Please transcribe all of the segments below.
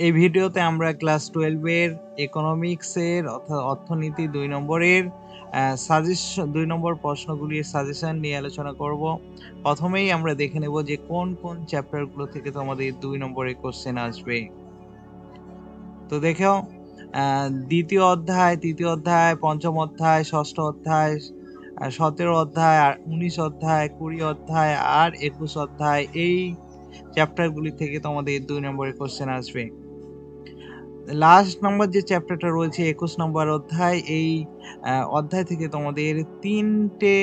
এই ভিডিওতে আমরা ক্লাস 12 এর ইকোনমিক্সের অর্থাৎ অর্থনীতি 2 নম্বরের সাজেশন 2 নম্বর প্রশ্নগুলির সাজেশন নিয়ে আলোচনা করব। প্রথমেই আমরা দেখে নেব যে কোন কোন চ্যাপ্টারগুলো থেকে তোমাদের 2 নম্বরের কোশ্চেন আসবে। তো দেখো দ্বিতীয় অধ্যায়, তৃতীয় অধ্যায়, পঞ্চম অধ্যায়, ষষ্ঠ অধ্যায়, 17 অধ্যায়, 19 অধ্যায়, 20 অধ্যায় আর 21 অধ্যায়, এই চ্যাপ্টারগুলি থেকে তোমাদের 2 নম্বরের কোশ্চেন আসবে। লাস্ট নাম্বার যে চ্যাপ্টারটা রয়েছে 21 নম্বর অধ্যায়, এই অধ্যায় থেকে তোমাদের 3টে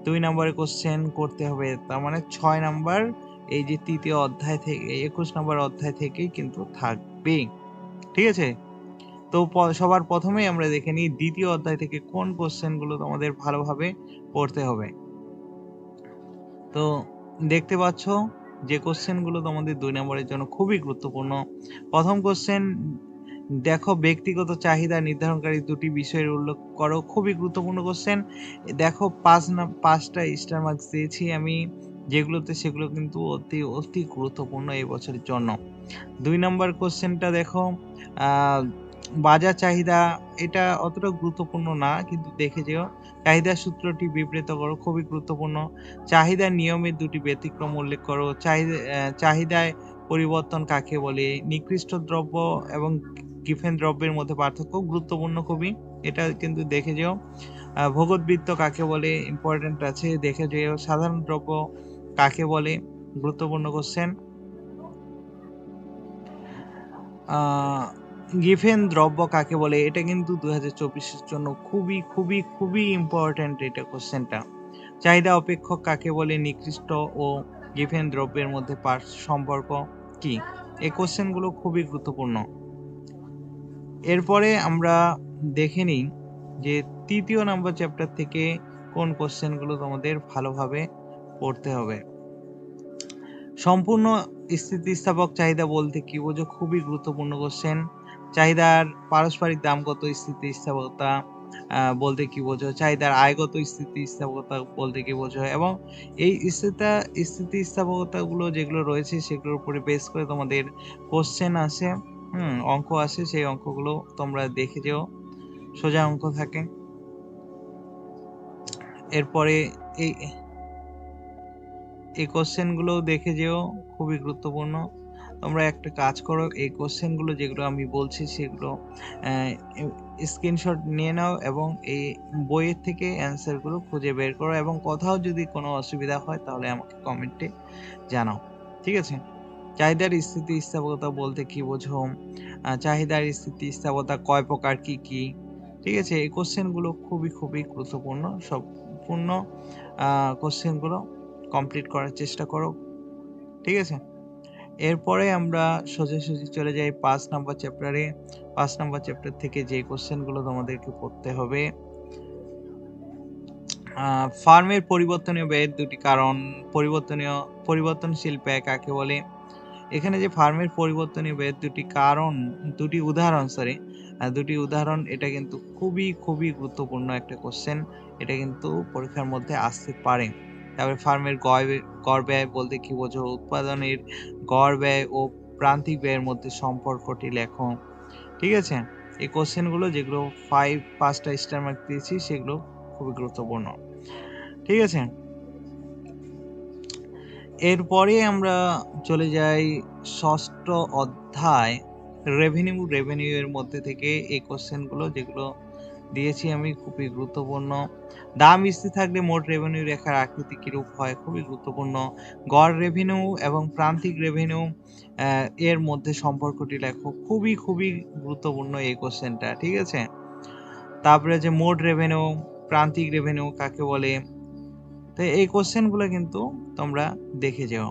2 নম্বরের কোশ্চেন করতে হবে। তার মানে 6 নাম্বার এই যে তৃতীয় অধ্যায় থেকে 21 নম্বর অধ্যায় থেকেই কিন্তু থাকবে। ঠিক আছে? তো সবার প্রথমেই আমরা দেখে নিই দ্বিতীয় অধ্যায় থেকে কোন কোশ্চেনগুলো তোমাদের ভালোভাবে পড়তে হবে। তো দেখতে পাচ্ছ যে কোশ্চেনগুলো তোমাদের 2 নম্বরের জন্য খুবই গুরুত্বপূর্ণ। প্রথম কোশ্চেন দেখো, ব্যক্তিগত চাহিদা নির্ধারণকারী দুটি বিষয়ের উল্লেখ করো। খুবই গুরুত্বপূর্ণ কোশ্চেন। দেখো 5টা স্টার মার্কস দিয়েছি আমি, যেগুলোতে সেগুলো কিন্তু অতি অতি গুরুত্বপূর্ণ এই বছরের জন্য। 2 নম্বর কোশ্চেনটা দেখো, বাজার চাহিদা, এটা অতটা গুরুত্বপূর্ণ না, কিন্তু দেখে যেও। চাহিদার সূত্রটি বিবৃত করো, খুবই গুরুত্বপূর্ণ। চাহিদার নিয়মের দুটি ব্যতিক্রম উল্লেখ করো। চাহিদায় পরিবর্তন কাকে বলে? নিকৃষ্ট দ্রব্য এবং গিফেন দ্রব্যের মধ্যে পার্থক্য, গুরুত্বপূর্ণ খুবই, এটা কিন্তু দেখে যেও। ভগবদ্বৃত্ত কাকে বলে? ইম্পর্টেন্ট আছে, দেখে যেও। সাধারণ দ্রব্য কাকে বলে? গুরুত্বপূর্ণ কোশ্চেন। গিফেন দ্রব্য কাকে বলে? এটা কিন্তু 2024 এর জন্য খুবই খুবই খুবই ইম্পর্টেন্ট এটা কোশ্চেনটা। চাহিদা অপেক্ষক কাকে বলে? নিকৃষ্ট ও গিফেন দ্রব্যের মধ্যে সম্পর্ক কি? এই কোশ্চেনগুলো খুবই গুরুত্বপূর্ণ। এরপরে আমরা দেখে নিই যে তৃতীয় নাম্বার চ্যাপ্টার থেকে কোন কোশ্চেনগুলো তোমাদের ভালোভাবে পড়তে হবে। সম্পূর্ণ স্থিতিস্থাপক চাহিদা বলতে কি বোঝো? খুবই গুরুত্বপূর্ণ কোশ্চেন। চাহিদার পারস্পরিক দাম কত? স্থিতিস্থাপকতা বলতে কি বোঝো? চাহিদার আয়গত স্থিতিস্থাপকতা বলতে কি বোঝো? এবং এই স্থিতিস্থাপকতাগুলো যেগুলো রয়েছে সেগুলোর উপরে বেস করে তোমাদের কোশ্চেন আসে, অঙ্ক আসে। সেই অঙ্কগুলো তোমরা দেখে যেও, সোজা অঙ্ক থাকে। এরপরে এই কোশ্চেনগুলো দেখে যেও, খুবই গুরুত্বপূর্ণ। তোমরা একটা কাজ করো, এই কোশ্চেনগুলো যেগুলো আমি বলছি সেগুলো স্ক্রিনশট নিয়ে নাও এবং এই বইয়ের থেকে অ্যান্সারগুলো খুঁজে বের করো, এবং কোথাও যদি কোনো অসুবিধা হয় তাহলে আমাকে কমেন্টে জানাও। ঠিক আছে? চাহিদার স্থিতিস্থাপকতা বলতে কি বোঝো? চাহিদার স্থিতিস্থাপকতা কয় প্রকার, কি কি? ঠিক আছে? এই কোশ্চেনগুলো খুবই খুবই গুরুত্বপূর্ণ। সম্পূর্ণ কোশ্চেনগুলো কমপ্লিট করার চেষ্টা করো। ঠিক আছে? এরপরে আমরা সোজাসুজি চলে যাই 5 নাম্বার চ্যাপ্টারে। 5 নাম্বার চ্যাপ্টার থেকে যে কোশ্চেনগুলো তোমাদেরকে পড়তে হবে, ফার্মের পরিবর্তনীয় ব্যয়ের দুটি কারণ। পরিবর্তনশীল ব্যয় কাকে বলে? এখানে যে ফার্মের পরিবর্তনীয় ব্যয়ের দুটি উদাহরণ, এটা কিন্তু খুবই খুবই গুরুত্বপূর্ণ একটা কোশ্চেন। এটা কিন্তু পরীক্ষার মধ্যে আসতে পারে। তারপরে ফার্মের গড় ব্যয় বলতে কি বোঝো? উৎপাদনের গড় ব্যয় ও প্রান্তিক ব্যয়ের মধ্যে সম্পর্কটি লেখো। ঠিক আছে? এই কোশ্চেনগুলো যেগুলো 5টা স্টার মার্ক দিয়েছি সেগুলো খুবই গুরুত্বপূর্ণ। ঠিক আছে? এরপরে আমরা চলে যাই 6ষ্ঠ অধ্যায়, রেভিনিউ এর মধ্যে থেকে এই কোশ্চেনগুলো যেগুলো দিয়েছি আমি, খুবই গুরুত্বপূর্ণ। দাম স্থির থাকলে মোট রেভিনিউ রেখার আকৃতি কিরূপ হয়? খুবই গুরুত্বপূর্ণ। গড় রেভিনিউ এবং প্রান্তিক রেভিনিউ এর মধ্যে সম্পর্কটি লেখো। খুবই খুবই গুরুত্বপূর্ণ এই কোশ্চেনটা। ঠিক আছে? তারপরে যে মোট রেভিনিউ, প্রান্তিক রেভিনিউ কাকে বলে? তো এই কোশ্চেনগুলো কিন্তু তোমরা দেখে যেও,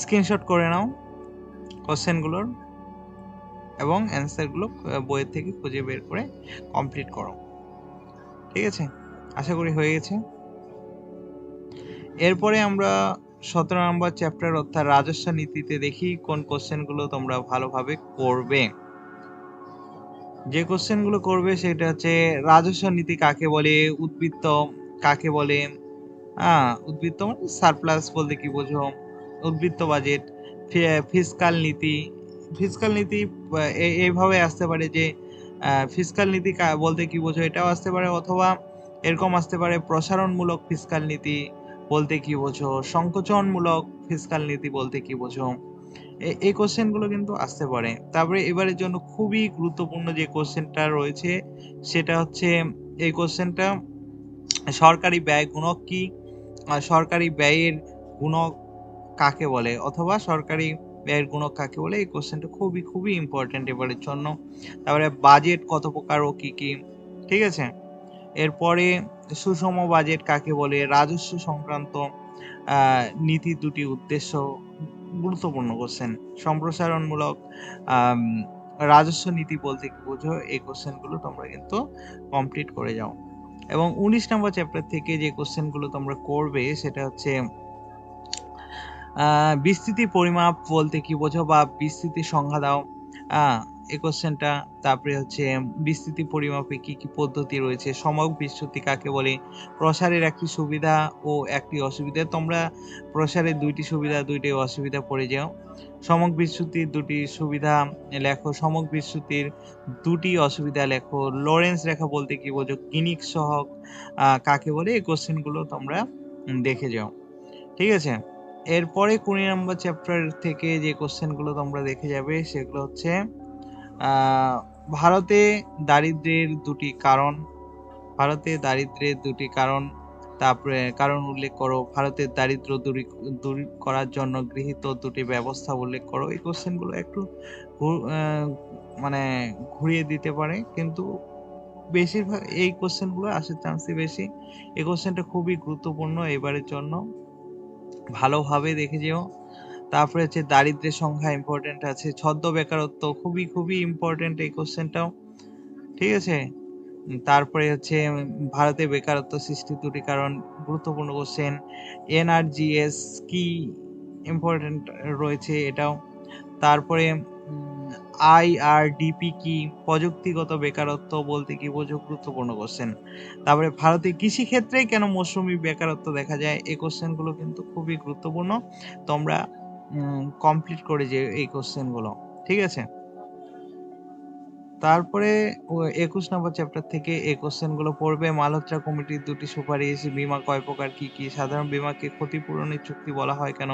স্ক্রিনশট করে নাও কোশ্চেনগুলোর এবং অ্যান্সারগুলো বইয়ের থেকে খুঁজে বের করে কমপ্লিট করো। ঠিক আছে? আশা করি হয়ে গেছে। এরপরে আমরা 17 নম্বর চ্যাপ্টার অর্থাৎ রাজস্ব নীতিতে দেখি কোন কোশ্চেনগুলো তোমরা ভালোভাবে করবে। যে কোশ্চেনগুলো করবে সেটা হচ্ছে রাজস্ব নীতি কাকে বলে? উদ্বৃত্ত কাকে বলে? উদ্বৃত্ত মানে সারপ্লাস বলতে কি বোঝো? উদ্বৃত্ত বাজেট, ফিসকাল নীতি। ফিসকাল নীতি এইভাবে আসতে পারে যে ফিসকাল নীতি বলতে কি বোঝো, এটাও আসতে পারে, অথবা এরকম আসতে পারে প্রসারণমূলক ফিসকাল নীতি বলতে কি বোঝো, সংকোচনমূলক ফিসকাল নীতি বলতে কি বোঝো। এই কোশ্চেন গুলো কিন্তু আসতে পারে। তারপরে এবারের জন্য খুবই গুরুত্বপূর্ণ যে কোশ্চেনটা রয়েছে সেটা হচ্ছে এই কোশ্চেনটা, সরকারি ব্যয় গুণক কি, সরকারি ব্যয়ের গুণক কাকে বলে, অথবা সরকারি ব্যয়ের গুণক কাকে বলে। এই কোশ্চেনটা খুবই খুবই ইম্পর্টেন্ট এবারের জন্য। তারপরে বাজেট কত প্রকার ও কি কি, ঠিক আছে। এরপরে সুষম বাজেট কাকে বলে, রাজস্ব সংক্রান্ত নীতি দুটি উদ্দেশ্য, গুরুত্বপূর্ণ কোশ্চেন। সম্প্রসারণমূলক রাজস্ব নীতি বলতে কি বোঝো, এই কোশ্চেন গুলো তোমরা কিন্তু কমপ্লিট করে যাও। এবং 19 নম্বর চ্যাপ্টার থেকে যে কোশ্চেন গুলো তোমরা করবে সেটা হচ্ছে বিস্তৃতি পরিমাপ বলতে কি বোঝো, বা বিস্তৃতির সংজ্ঞা দাও। এই কোশ্চেনটা। তারপরে হচ্ছে বিস্তৃতি পরিমাপে কি কি পদ্ধতি রয়েছে, সমক বিস্তৃতি কাকে বলে, প্রসারের একটি সুবিধা ও একটি অসুবিধা। তোমরা প্রসারের দুইটি সুবিধা দুইটি অসুবিধা পড়ে যাও। সমক বিস্তৃতির দুটি সুবিধা লেখো, সমক বিস্তৃতির দুটি অসুবিধা লেখো। লরেন্স রেখা বলতে কি বোঝো, কিনিক সহগ কাকে বলে। এই কোশ্চেন গুলো তোমরা দেখে যাও, ঠিক আছে। এরপরে 20 নম্বর চ্যাপ্টার থেকে যে কোশ্চেন গুলো তোমরা দেখে যাবে সেগুলো হচ্ছে ভারতে দারিদ্র্যের দুটি কারণ, ভারতে দারিদ্র্যের দুটি কারণ, তারপরে কারণ উল্লেখ করো। ভারতের দারিদ্র্য দূর করার জন্য গৃহীত দুটি ব্যবস্থা উল্লেখ করো। এই কোশ্চেন গুলো একটু মানে ঘুরিয়ে দিতে পারে, কিন্তু বেশিরভাগ এই কোশ্চেন গুলো আসার চান্সই বেশি। এই কোশ্চেনটা খুবই গুরুত্বপূর্ণ এবারের জন্য, ভালোভাবে দেখে যেও। তারপরে হচ্ছে দারিদ্র্যের সংখ্যা ইম্পর্টেন্ট আছে, ছদ্ম বেকারত্ব খুবই খুবই ইম্পর্টেন্ট এই কোশ্চেনটাও, ঠিক আছে। তারপরে হচ্ছে ভারতে বেকারত্ব সৃষ্টির দুটি কারণ, গুরুত্বপূর্ণ কোশ্চেন। এনআরজিএস কি, ইম্পর্টেন্ট রয়েছে এটাও। তারপরে আইআরডিপি কি, প্রযুক্তিগত বেকারত্ব বলতে কি বোঝো, গুরুত্বপূর্ণ কোশ্চেন। তারপরে ভারতে কৃষি ক্ষেত্রে কেন মৌসুমী বেকারত্ব দেখা যায়, এই কোশ্চেন গুলো কিন্তু খুবই গুরুত্বপূর্ণ, তোমরা কমপ্লিট করে যে এই কোশ্চেন গুলো, ঠিক আছে। তারপরে 21 নম্বর চ্যাপ্টার থেকে এই কোশ্চেন গুলো পড়বে। মালহোত্রা কমিটির দুটি সুপারিশ, বীমা কয় প্রকার কি কি, সাধারণ বীমাকে ক্ষতিপূরণের চুক্তি বলা হয় কেন।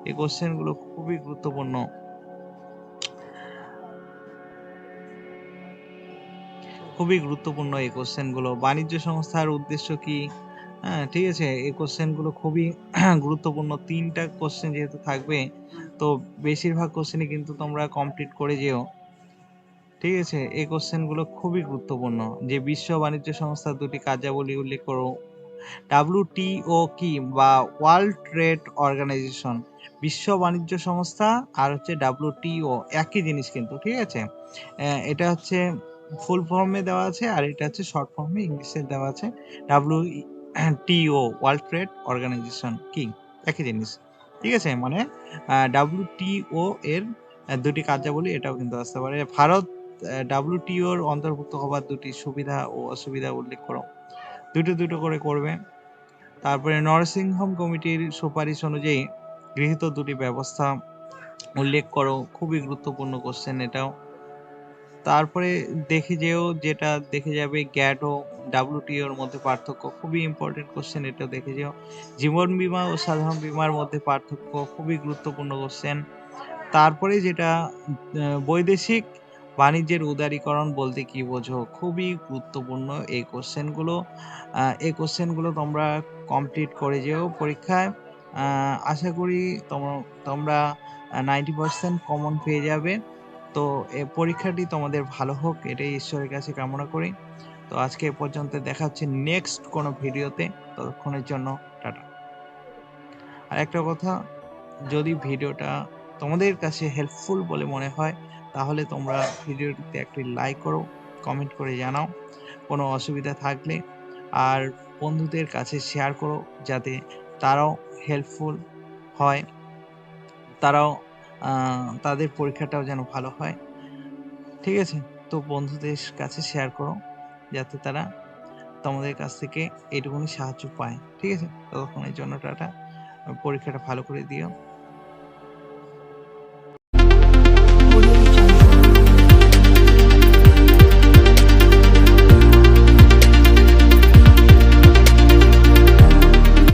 এই কোশ্চেন গুলো খুবই গুরুত্বপূর্ণ, খুবই গুরুত্বপূর্ণ এই কোশ্চেন গুলো। বাণিজ্য সংস্থার উদ্দেশ্য কি, হ্যাঁ ঠিক আছে। এই কোশ্চেন গুলো খুবই গুরুত্বপূর্ণ। 3টা কোশ্চেন যেহেতু থাকবে, তো বেশিরভাগ কোশ্চেনই কিন্তু তোমরা কমপ্লিট করে যেও, ঠিক আছে। এই কোশ্চেন গুলো খুবই গুরুত্বপূর্ণ। যে বিশ্ব বাণিজ্য সংস্থার দুটি কার্যাবলী উল্লেখ করো। WTO কি, বা ওয়ার্ল্ড ট্রেড অর্গানাইজেশন। বিশ্ব বাণিজ্য সংস্থা আর হচ্ছে WTO একই জিনিস কিন্তু, ঠিক আছে। এটা হচ্ছে ফুল ফর্মে দেওয়া আছে, আর এটা হচ্ছে শর্ট ফর্মে ইংলিশে দেওয়া আছে। WTO ওয়ার্ল্ড ট্রেড অর্গানাইজেশন কি, একই জিনিস, ঠিক আছে। মানে WTO এর দুটি কার্যাবলী এটাও কিন্তু আসতে পারে। ভারত WTO এর অন্তর্ভুক্ত হবার দুটি সুবিধা ও অসুবিধা উল্লেখ করো। দুটো দুটো করে করবে। তারপরে নরসিংহম কমিটির সুপারিশ অনুযায়ী গৃহীত দুটি ব্যবস্থা উল্লেখ করো, খুবই গুরুত্বপূর্ণ কোশ্চেন এটাও। তারপরে দেখে যেও, যেটা দেখে যাবে গ্যাট ও WTO এর মধ্যে পার্থক্য, খুবই ইম্পর্টেন্ট কোশ্চেন, এটা দেখে যেও। জীবন বীমা ও সাধারণ বীমার মধ্যে পার্থক্য, খুবই গুরুত্বপূর্ণ কোশ্চেন। তারপরে যেটা বৈদেশিক বাণিজ্যের উদারীকরণ বলতে কি বোঝো, খুবই গুরুত্বপূর্ণ এই কোশ্চেনগুলো। এই কোশ্চেনগুলো তোমরা কমপ্লিট করে যেও পরীক্ষায়। আশা করি তোমরা 90% কমন পেয়ে যাবে। তো এই পরীক্ষাটি তোমাদের ভালো হোক, এটাই ঈশ্বরের কাছে কামনা করি। তো আজকে এ পর্যন্ত, দেখা হচ্ছে নেক্সট কোনো ভিডিওতে। ততক্ষণের জন্য টাটা। আর একটা কথা, যদি ভিডিওটা তোমাদের কাছে হেল্পফুল বলে মনে হয়, তাহলে তোমরা ভিডিওটিতে একটি লাইক করো, কমেন্ট করে জানাও কোনো অসুবিধা থাকলে, আর বন্ধুদের কাছে শেয়ার করো, যাতে তারাও হেল্পফুল হয়, তারাও তাদের পরীক্ষাটাও যেন ভালো হয়, ঠিক আছে। তো বন্ধুদের কাছে শেয়ার করো, যাতে তারা তোমাদের কাছ থেকে এটুকুনি সাহায্য পায়, ঠিক আছে। ততক্ষণের জন্য টাটা, পরীক্ষাটা ভালো করে দিও।